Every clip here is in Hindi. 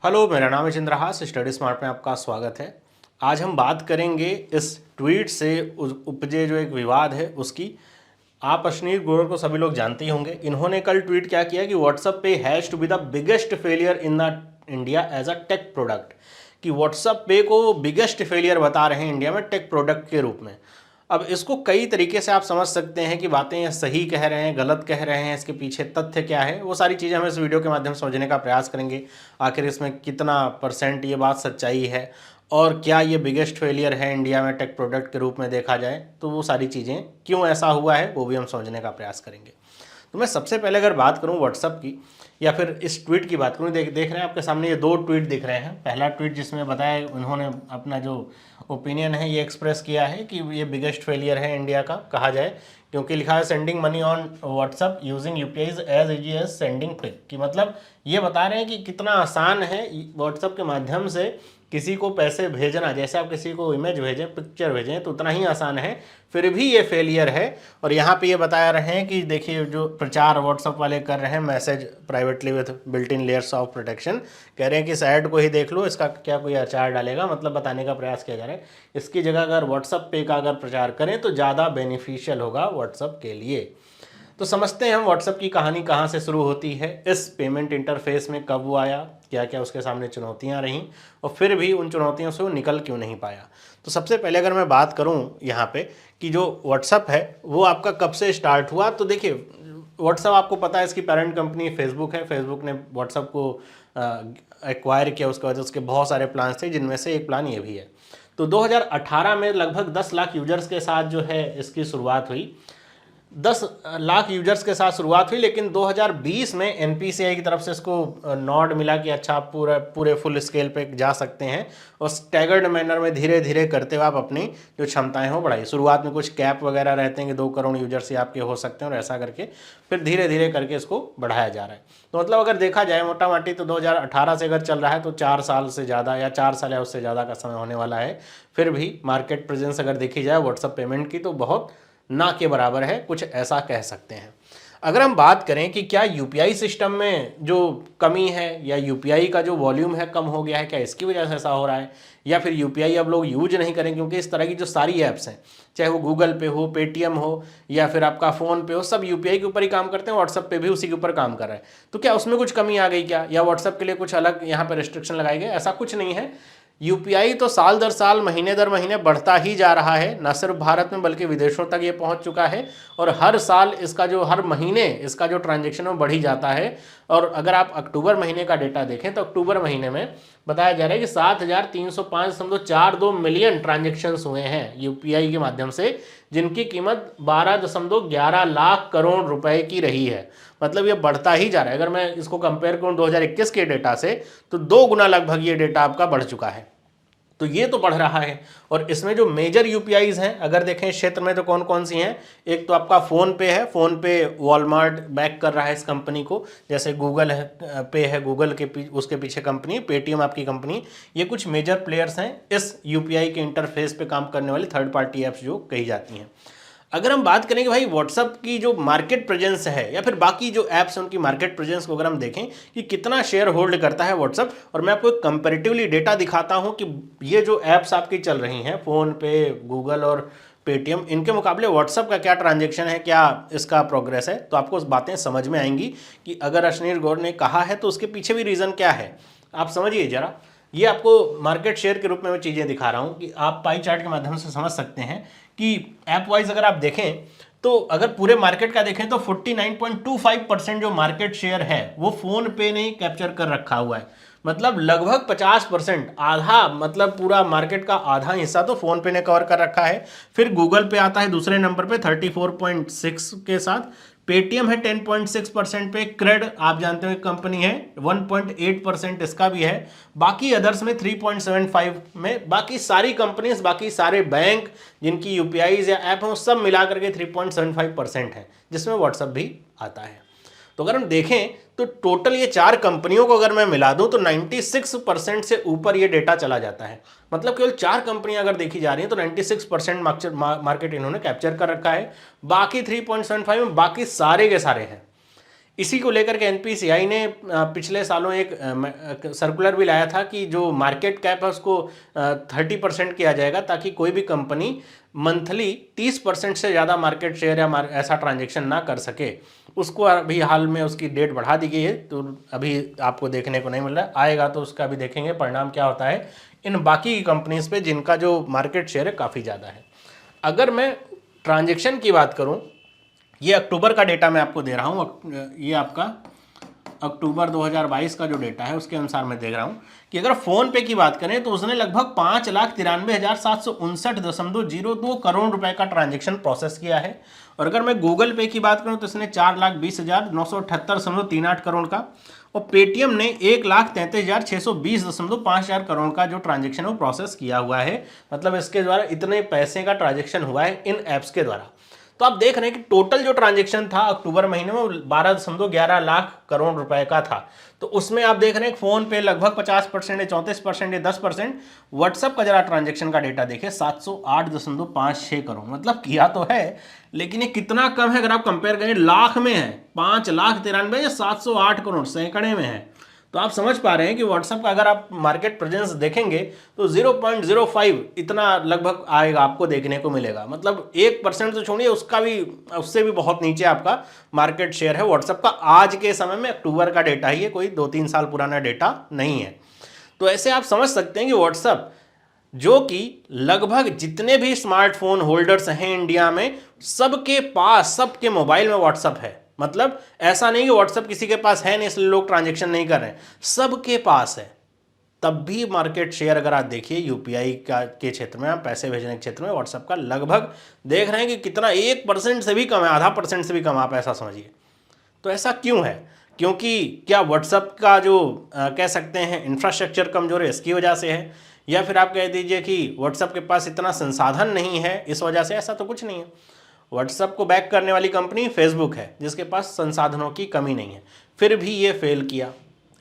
हेलो, मेरा नाम है चंद्रहास। स्टडी स्मार्ट में आपका स्वागत है। आज हम बात करेंगे इस ट्वीट से उपजे जो एक विवाद है उसकी। आप अश्नीर गोयल को सभी लोग जानते ही होंगे। इन्होंने कल ट्वीट क्या किया कि WhatsApp Pay has to be the biggest failure in the India as a tech product, कि व्हाट्सएप पे को बिगेस्ट फेलियर बता रहे हैं इंडिया में टेक प्रोडक्ट के रूप में। अब इसको कई तरीके से आप समझ सकते हैं कि बातें ये सही कह रहे हैं, गलत कह रहे हैं, इसके पीछे तथ्य क्या है, वो सारी चीज़ें हम इस वीडियो के माध्यम से समझने का प्रयास करेंगे। आखिर इसमें कितना परसेंट ये बात सच्चाई है और क्या ये बिगेस्ट फेलियर है इंडिया में टेक प्रोडक्ट के रूप में देखा जाए, तो वो सारी चीज़ें क्यों ऐसा हुआ है वो भी हम समझने का प्रयास करेंगे। तो मैं सबसे पहले अगर बात करूं व्हाट्सअप की या फिर इस ट्वीट की बात करूं, देख रहे हैं आपके सामने ये दो ट्वीट दिख रहे हैं। पहला ट्वीट जिसमें बताया उन्होंने अपना जो ओपिनियन है ये एक्सप्रेस किया है कि ये बिगेस्ट फेलियर है इंडिया का कहा जाए, क्योंकि लिखा है sending money on WhatsApp using UPIs as easy as sending pic, कि मतलब ये बता रहे हैं कि कितना आसान है व्हाट्सअप के माध्यम से किसी को पैसे भेजना। जैसे आप किसी को इमेज भेजें, पिक्चर भेजें, तो उतना ही आसान है, फिर भी ये फेलियर है। और यहाँ पे ये बता रहे हैं कि देखिए जो प्रचार व्हाट्सअप वाले कर रहे हैं, message privately with built in layers of protection, कह रहे हैं कि इस ऐड को ही देख लो, इसका क्या कोई अचार डालेगा, मतलब बताने का प्रयास किया जा रहा है। इसकी जगह अगर व्हाट्सअप पे का अगर प्रचार करें तो ज़्यादा बेनिफिशियल होगा व्हाट्सअप के लिए। तो समझते हैं हम व्हाट्सअप की कहानी कहाँ से शुरू होती है, इस पेमेंट इंटरफेस में कब वो आया, क्या क्या उसके सामने चुनौतियाँ रहीं और फिर भी उन चुनौतियों से वो निकल क्यों नहीं पाया। तो सबसे पहले अगर मैं बात करूँ यहाँ पे कि जो व्हाट्सअप है वो आपका कब से स्टार्ट हुआ, तो देखिए व्हाट्सअप आपको पता है इसकी पेरेंट कंपनी फेसबुक है। फेसबुक ने व्हाट्सअप को एक्वायर किया, उसके वजह से उसके बहुत सारे प्लान थे, जिनमें से एक प्लान ये भी है। तो 2018 में लगभग 10 लाख यूजर्स के साथ जो है इसकी शुरुआत हुई। 10 लाख यूजर्स के साथ शुरुआत हुई, लेकिन 2020 में एनपीसीआई की तरफ से इसको नॉड मिला कि अच्छा आप पूरे फुल स्केल पे जा सकते हैं, और स्टैगर्ड मैनर में धीरे धीरे करते हुए आप अपनी जो क्षमताएं हो बढ़ाई। शुरुआत में कुछ कैप वगैरह रहते हैं कि 2 करोड़ यूजर्स ही आपके हो सकते हैं, और ऐसा करके फिर धीरे धीरे करके इसको बढ़ाया जा रहा है। तो मतलब अगर देखा जाए मोटा मोटी तो 2018 से अगर चल रहा है तो 4 साल से ज़्यादा या 4 साल या उससे ज़्यादा का समय होने वाला है। फिर भी मार्केट प्रेजेंस अगर देखी जाए व्हाट्सअप पेमेंट की तो बहुत ना के बराबर है, कुछ ऐसा कह सकते हैं। अगर हम बात करें कि क्या यूपीआई सिस्टम में जो कमी है या यूपीआई का जो वॉल्यूम है कम हो गया है, क्या इसकी वजह से ऐसा हो रहा है, या फिर यूपीआई अब लोग यूज नहीं करें, क्योंकि इस तरह की जो सारी ऐप्स हैं, चाहे वो गूगल पे हो, पेटीएम हो या फिर आपका फ़ोन पे हो, सब यूपीआई के ऊपर ही काम करते हैं। व्हाट्सअप पे भी उसी के ऊपर काम कर रहा है। तो क्या उसमें कुछ कमी आ गई क्या, या व्हाट्सअप के लिए कुछ अलग यहाँ पर रिस्ट्रिक्शन लगाए गए? ऐसा कुछ नहीं है। यूपीआई तो साल दर साल, महीने दर महीने बढ़ता ही जा रहा है, न सिर्फ भारत में बल्कि विदेशों तक ये पहुंच चुका है। और हर साल इसका जो हर महीने इसका जो ट्रांजैक्शन है वो बढ़ ही जाता है। और अगर आप अक्टूबर महीने का डेटा देखें तो अक्टूबर महीने में बताया जा रहा है कि 7,305.42 मिलियन ट्रांजेक्शन्स हुए हैं यूपीआई के माध्यम से, जिनकी कीमत 12.11 लाख करोड़ रुपए की रही है। मतलब ये बढ़ता ही जा रहा है। अगर मैं इसको कंपेयर करूं 2021 के डेटा से तो 2 गुना लगभग ये डेटा आपका बढ़ चुका है। तो ये तो बढ़ रहा है। और इसमें जो मेजर यूपीआईज हैं अगर देखें इस क्षेत्र में तो कौन कौन सी हैं, एक तो आपका फ़ोन पे है। फ़ोन पे वॉलमार्ट बैक कर रहा है इस कंपनी को, जैसे गूगल है पे है, गूगल के उसके पीछे कंपनी, पेटीएम आपकी कंपनी। ये कुछ मेजर प्लेयर्स हैं इस यूपीआई के इंटरफेस पे काम करने वाली थर्ड पार्टी ऐप्स जो कही जाती हैं। अगर हम बात करें कि भाई व्हाट्सअप की जो मार्केट प्रेजेंस है या फिर बाकी जो ऐप्स हैं उनकी मार्केट प्रेजेंस को अगर हम देखें कि कितना शेयर होल्ड करता है व्हाट्सअप, और मैं आपको एक कंपैरेटिवली डेटा दिखाता हूं कि ये जो ऐप्स आपकी चल रही हैं फ़ोन पे, गूगल और पेटीएम, इनके मुकाबले व्हाट्सअप का क्या ट्रांजेक्शन है, क्या इसका प्रोग्रेस है, तो आपको उस बातें समझ में आएंगी कि अगर अश्नीर गौर ने कहा है तो उसके पीछे भी रीज़न क्या है। आप समझिए ज़रा। ये आपको मार्केट शेयर के रूप में मैं चीज़ें दिखा रहा हूँ कि आप पाई चार्ट के माध्यम से समझ सकते हैं कि ऐप वाइज अगर आप देखें तो अगर पूरे मार्केट का देखें तो 49.25% जो मार्केट शेयर है वो फ़ोन पे ने कैप्चर कर रखा हुआ है। मतलब लगभग 50%, आधा, मतलब पूरा मार्केट का आधा हिस्सा तो फ़ोन पे ने कवर कर रखा है। फिर गूगल पे आता है दूसरे नंबर पे 34.6 के साथ, पेटीएम है 10.6% पे, क्रेड आप जानते हो एक कंपनी है 1.8% इसका भी है, बाकी अदर्स में 3.75 में, बाकी सारी कंपनीज, बाकी सारे बैंक जिनकी यूपीआईज या ऐप हैं सब मिला करके 3.75% है, जिसमें व्हाट्सएप भी आता है। तो अगर हम देखें तो टोटल ये 4 कंपनियों को अगर मैं मिला दूं तो 96% से ऊपर ये डेटा चला जाता है। मतलब केवल 4 कंपनियां अगर देखी जा रही हैं तो 96% मार्केट इन्होंने कैप्चर कर रखा है। बाकी 3.75 में बाकी सारे के सारे हैं। इसी को लेकर के एनपीसीआई ने पिछले सालों एक सर्कुलर भी लाया था कि जो मार्केट कैप है उसको 30% किया जाएगा, ताकि कोई भी कंपनी मंथली 30% से ज़्यादा मार्केट शेयर या ऐसा ट्रांजेक्शन ना कर सके। उसको अभी हाल में उसकी डेट बढ़ा दी गई है, तो अभी आपको देखने को नहीं मिल रहा, आएगा तो उसका भी देखेंगे परिणाम क्या होता है इन बाकी की कंपनीज पे जिनका जो मार्केट शेयर है काफ़ी ज़्यादा है। अगर मैं ट्रांजेक्शन की बात करूँ, ये अक्टूबर का डेटा मैं आपको दे रहा हूँ, ये आपका अक्टूबर 2022 का जो डेटा है उसके अनुसार मैं देख रहा हूँ कि अगर फ़ोन पे की बात करें तो उसने लगभग 5,93,759.02 करोड़ रुपए का ट्रांजैक्शन प्रोसेस किया है। और अगर मैं गूगल पे की बात करूँ तो इसने 4,20,978.38 करोड़ का, और पेटीएम ने 1,33,620.50 करोड़ का जो ट्रांजैक्शन है वो प्रोसेस किया हुआ है। मतलब इसके द्वारा इतने पैसे का ट्रांजैक्शन हुआ है इन ऐप्स के द्वारा। तो आप देख रहे हैं कि टोटल जो ट्रांजैक्शन था अक्टूबर महीने में 12.11 लाख करोड़ रुपए का था। तो उसमें आप देख रहे हैं फोन पे लगभग 50% या 34% या 10%। व्हाट्सएप का जरा ट्रांजैक्शन का डेटा देखें 708.56 करोड़, मतलब किया तो है लेकिन ये कितना कम है। अगर आप कंपेयर करें लाख में है 5,93,000 या 708 करोड़ सैकड़े में है। तो आप समझ पा रहे हैं कि व्हाट्सएप का अगर आप मार्केट प्रेजेंस देखेंगे तो 0.05 इतना लगभग आएगा, आपको देखने को मिलेगा। मतलब 1% तो छोड़िए, उसका भी उससे भी बहुत नीचे आपका मार्केट शेयर है व्हाट्सएप का आज के समय में। अक्टूबर का डेटा ही है, कोई 2-3 साल पुराना डेटा नहीं है। तो ऐसे आप समझ सकते हैं कि व्हाट्सएप, जो कि लगभग जितने भी स्मार्टफोन होल्डर्स हैं इंडिया में, सबके पास, सबके मोबाइल में व्हाट्सएप है। मतलब ऐसा नहीं कि व्हाट्सएप किसी के पास है नहीं इसलिए लोग ट्रांजैक्शन नहीं कर रहे हैं, सबके पास है। तब भी मार्केट शेयर अगर आप देखिए यूपीआई का के क्षेत्र में, आप पैसे भेजने के क्षेत्र में व्हाट्सएप का लगभग देख रहे हैं कि कितना 1% से भी कम है, आधा % से भी कम, आप ऐसा समझिए। तो ऐसा क्यों है? क्योंकि क्या व्हाट्सएप का जो कह सकते हैं इंफ्रास्ट्रक्चर कमजोर है इसकी वजह से है, या फिर आप कह दीजिए कि व्हाट्सएप के पास इतना संसाधन नहीं है इस वजह से? ऐसा तो कुछ नहीं है। व्हाट्सएप को बैक करने वाली कंपनी फेसबुक है जिसके पास संसाधनों की कमी नहीं है, फिर भी ये फेल किया।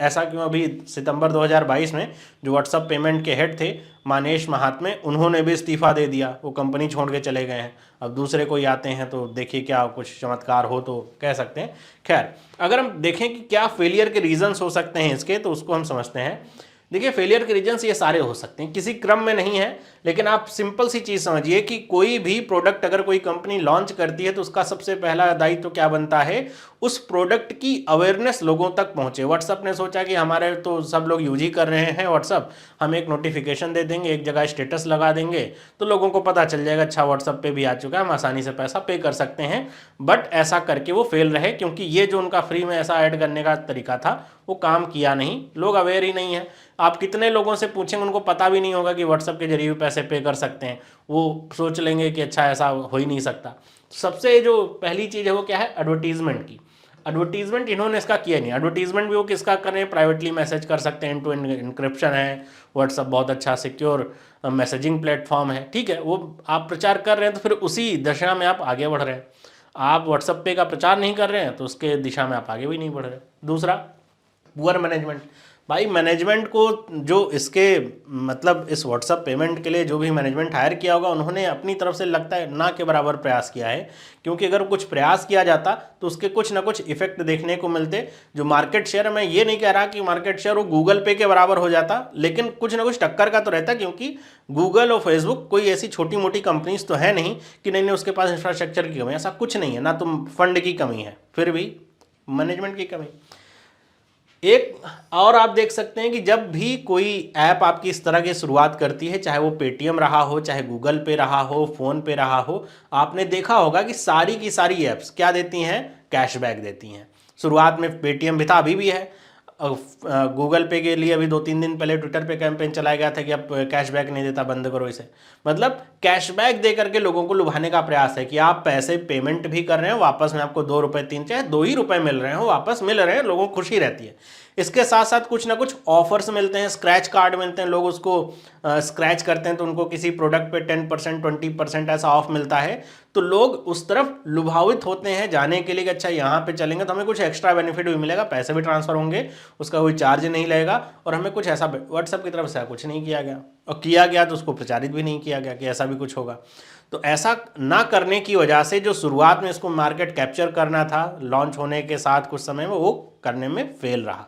ऐसा क्यों? अभी सितंबर 2022 में जो व्हाट्सएप पेमेंट के हेड थे मानेश महात्मे, उन्होंने भी इस्तीफा दे दिया, वो कंपनी छोड़ के चले गए हैं। अब दूसरे कोई आते हैं तो देखिए क्या कुछ चमत्कार हो तो कह सकते हैं। खैर, अगर हम देखें कि क्या फेलियर के रीजंस हो सकते हैं इसके, तो उसको हम समझते हैं। देखिए, फेलियर के रीजंस ये सारे हो सकते हैं, किसी क्रम में नहीं है, लेकिन आप सिंपल सी चीज़ समझिए कि कोई भी प्रोडक्ट अगर कोई कंपनी लॉन्च करती है तो उसका सबसे पहला दायित्व तो क्या बनता है, उस प्रोडक्ट की अवेयरनेस लोगों तक पहुंचे। व्हाट्सअप ने सोचा कि हमारे तो सब लोग यूज ही कर रहे हैं व्हाट्सअप, हम एक नोटिफिकेशन दे देंगे, एक जगह स्टेटस लगा देंगे तो लोगों को पता चल जाएगा अच्छा व्हाट्सअप पे भी आ चुका है, हम आसानी से पैसा पे कर सकते हैं। बट ऐसा करके वो फेल रहे, क्योंकि ये जो उनका फ्री में ऐसा ऐड करने का तरीका था वो काम किया नहीं, लोग अवेयर ही नहीं है। आप कितने लोगों से पूछेंगे उनको पता भी नहीं होगा कि व्हाट्सएप के जरिए भी पैसे पे कर सकते हैं, वो सोच लेंगे कि अच्छा ऐसा हो ही नहीं सकता। सबसे जो पहली चीज़ है वो क्या है, एडवर्टीजमेंट की। एडवर्टीजमेंट इन्होंने इसका किया नहीं। एडवर्टीजमेंट भी वो किसका कर रहे हैं, प्राइवेटली मैसेज कर सकते हैं, एंड टू एंड इनक्रिप्शन है, व्हाट्सएप बहुत अच्छा सिक्योर मैसेजिंग प्लेटफॉर्म है, ठीक है, वो आप प्रचार कर रहे हैं तो फिर उसी दिशा में आप आगे बढ़ रहे हैं। आप व्हाट्सएप पे का प्रचार नहीं कर रहे हैं तो उसके दिशा में आप आगे भी नहीं बढ़ रहे। दूसरा, पुअर मैनेजमेंट। भाई मैनेजमेंट को जो इसके मतलब इस व्हाट्सएप पेमेंट के लिए जो भी मैनेजमेंट हायर किया होगा उन्होंने अपनी तरफ से लगता है ना के बराबर प्रयास किया है, क्योंकि अगर कुछ प्रयास किया जाता तो उसके कुछ ना कुछ इफेक्ट देखने को मिलते। जो मार्केट शेयर, मैं ये नहीं कह रहा कि मार्केट शेयर वो गूगल पे के बराबर हो जाता, लेकिन कुछ ना कुछ टक्कर का तो रहता, क्योंकि गूगल और फेसबुक कोई ऐसी छोटी मोटी कंपनीज तो है नहीं कि नहीं उसके पास इंफ्रास्ट्रक्चर की कमी, ऐसा कुछ नहीं है, ना तुम फंड की कमी है, फिर भी मैनेजमेंट की कमी। एक और आप देख सकते हैं कि जब भी कोई ऐप आपकी इस तरह की शुरुआत करती है, चाहे वो पेटीएम रहा हो, चाहे गूगल पे रहा हो, फोन पे रहा हो, आपने देखा होगा कि सारी की सारी ऐप्स क्या देती हैं, कैशबैक देती हैं। शुरुआत में पेटीएम भी था, अभी भी है। गूगल पे के लिए अभी 2-3 दिन पहले ट्विटर पे कैंपेन चलाया गया था कि अब कैशबैक नहीं देता, बंद करो इसे। मतलब कैशबैक दे करके लोगों को लुभाने का प्रयास है कि आप पैसे पेमेंट भी कर रहे हैं, वापस में आपको 2 रुपये 3, चाहे 2 ही रुपये मिल रहे हो, वापस मिल रहे हैं, लोगों को खुशी रहती है। इसके साथ साथ कुछ ना कुछ ऑफर्स मिलते हैं, स्क्रैच कार्ड मिलते हैं, लोग उसको स्क्रैच करते हैं तो उनको किसी प्रोडक्ट पे 10% 20% ऐसा ऑफ मिलता है। तो लोग उस तरफ लुभावित होते हैं जाने के लिए कि अच्छा यहाँ पे चलेंगे तो हमें कुछ एक्स्ट्रा बेनिफिट भी मिलेगा, पैसे भी ट्रांसफर होंगे, उसका कोई चार्ज नहीं लगेगा, और हमें कुछ ऐसा। व्हाट्सएप की तरफ से कुछ नहीं किया गया। और किया गया तो उसको प्रचारित भी नहीं किया गया कि ऐसा भी कुछ होगा। तो ऐसा ना करने की वजह से जो शुरुआत में इसको मार्केट कैप्चर करना था लॉन्च होने के साथ कुछ समय में, वो करने में फेल रहा।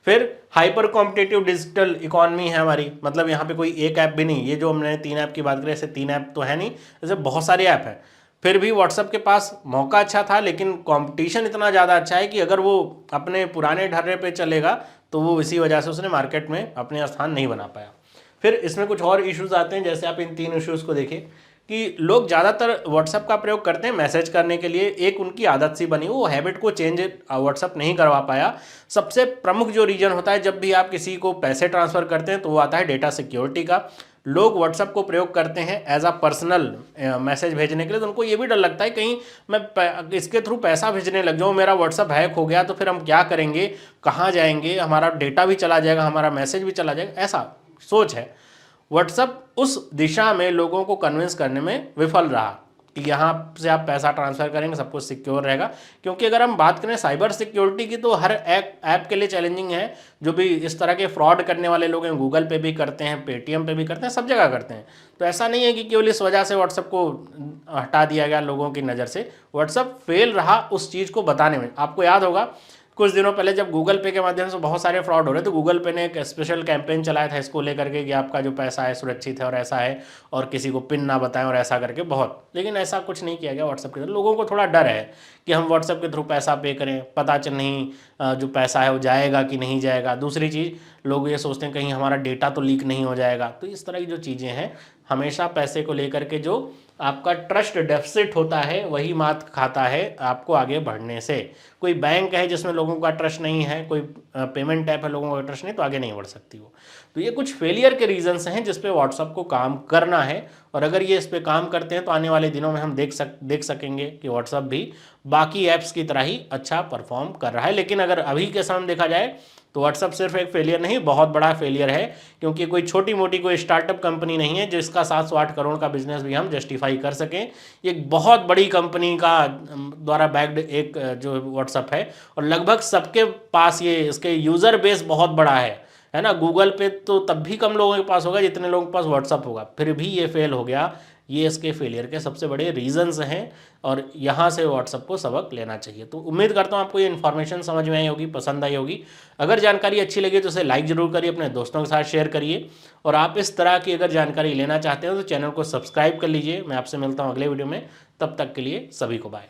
फिर हाइपर कॉम्पिटिटिव डिजिटल इकोनॉमी है हमारी, मतलब यहाँ पे कोई एक ऐप भी नहीं, ये जो हमने 3 ऐप की बात करी, ऐसे 3 ऐप तो है नहीं, ऐसे बहुत सारे ऐप हैं। फिर भी व्हाट्सएप के पास मौका अच्छा था, लेकिन कंपटीशन इतना ज़्यादा अच्छा है कि अगर वो अपने पुराने ढर्रे पे चलेगा तो वो इसी वजह से उसने मार्केट में अपने स्थान नहीं बना पाया। फिर इसमें कुछ और इश्यूज आते हैं, जैसे आप इन 3 इश्यूज़ को देखिए कि लोग ज़्यादातर व्हाट्सएप का प्रयोग करते हैं मैसेज करने के लिए, एक उनकी आदत सी बनी, वो हैबिट को चेंज व्हाट्सएप नहीं करवा पाया। सबसे प्रमुख जो रीज़न होता है, जब भी आप किसी को पैसे ट्रांसफ़र करते हैं तो वो आता है डेटा सिक्योरिटी का। लोग व्हाट्सएप को प्रयोग करते हैं एज अ पर्सनल मैसेज भेजने के लिए, तो उनको ये भी डर लगता है कहीं मैं इसके थ्रू पैसा भेजने लग जाऊँ, मेरा व्हाट्सएप हैक हो गया तो फिर हम क्या करेंगे, कहाँ जाएंगे, हमारा डेटा भी चला जाएगा, हमारा मैसेज भी चला जाएगा, ऐसा सोच है। व्हाट्सएप उस दिशा में लोगों को कन्विंस करने में विफल रहा कि यहाँ से आप पैसा ट्रांसफ़र करेंगे सब कुछ सिक्योर रहेगा। क्योंकि अगर हम बात करें साइबर सिक्योरिटी की, तो हर ऐप के लिए चैलेंजिंग है। जो भी इस तरह के फ्रॉड करने वाले लोग हैं, गूगल पे भी करते हैं, पेटीएम पे भी करते हैं, सब जगह करते हैं। तो ऐसा नहीं है कि केवल इस वजह से व्हाट्सएप को हटा दिया गया लोगों की नज़र से। व्हाट्सएप फेल रहा उस चीज़ को बताने में। आपको याद होगा कुछ दिनों पहले जब गूगल पे के माध्यम से बहुत सारे फ्रॉड हो रहे, तो गूगल पे ने एक स्पेशल कैंपेन चलाया था इसको लेकर के कि आपका जो पैसा है सुरक्षित है और ऐसा है, और किसी को पिन ना बताएं और ऐसा करके बहुत। लेकिन ऐसा कुछ नहीं किया गया व्हाट्सएप के थ्रू। लोगों को थोड़ा डर है कि हम व्हाट्सएप के थ्रू पैसा पे करें, पता चल नहीं जो पैसा है वो जाएगा कि नहीं जाएगा। दूसरी चीज़, लोग ये सोचते हैं कहीं हमारा डेटा तो लीक नहीं हो जाएगा। तो इस तरह की जो चीज़ें हैं, हमेशा पैसे को लेकर के जो आपका ट्रस्ट डेफिसिट होता है वही मात खाता है आपको आगे बढ़ने से। कोई बैंक है जिसमें लोगों का ट्रस्ट नहीं है, कोई पेमेंट ऐप है लोगों का ट्रस्ट नहीं, तो आगे नहीं बढ़ सकती वो। तो ये कुछ फेलियर के रीजंस हैं जिस पे व्हाट्सएप को काम करना है, और अगर ये इस पे काम करते हैं तो आने वाले दिनों में हम देख सकेंगे कि व्हाट्सएप भी बाकी ऐप्स की तरह ही अच्छा परफॉर्म कर रहा है। लेकिन अगर अभी के समय देखा जाए तो व्हाट्सएप सिर्फ एक फेलियर नहीं, बहुत बड़ा फेलियर है। क्योंकि कोई छोटी मोटी कोई स्टार्टअप कंपनी नहीं है जिसका 708 करोड़ का बिजनेस भी हम जस्टिफाई कर सकें। एक बहुत बड़ी कंपनी का द्वारा बैक्ड एक जो व्हाट्सएप है, और लगभग सबके पास ये इसके यूज़र बेस बहुत बड़ा है ना। गूगल पे तो तब भी कम लोगों के पास होगा जितने लोगों के पास व्हाट्सएप होगा, फिर भी ये फेल हो गया। ये इसके फेलियर के सबसे बड़े रीजंस हैं, और यहाँ से व्हाट्सएप को सबक लेना चाहिए। तो उम्मीद करता हूँ आपको ये इन्फॉर्मेशन समझ में आई होगी, पसंद आई होगी। अगर जानकारी अच्छी लगी तो इसे लाइक ज़रूर करिए, अपने दोस्तों के साथ शेयर करिए, और आप इस तरह की अगर जानकारी लेना चाहते हो तो चैनल को सब्सक्राइब कर लीजिए। मैं आपसे मिलता हूँ अगले वीडियो में, तब तक के लिए सभी को बाय।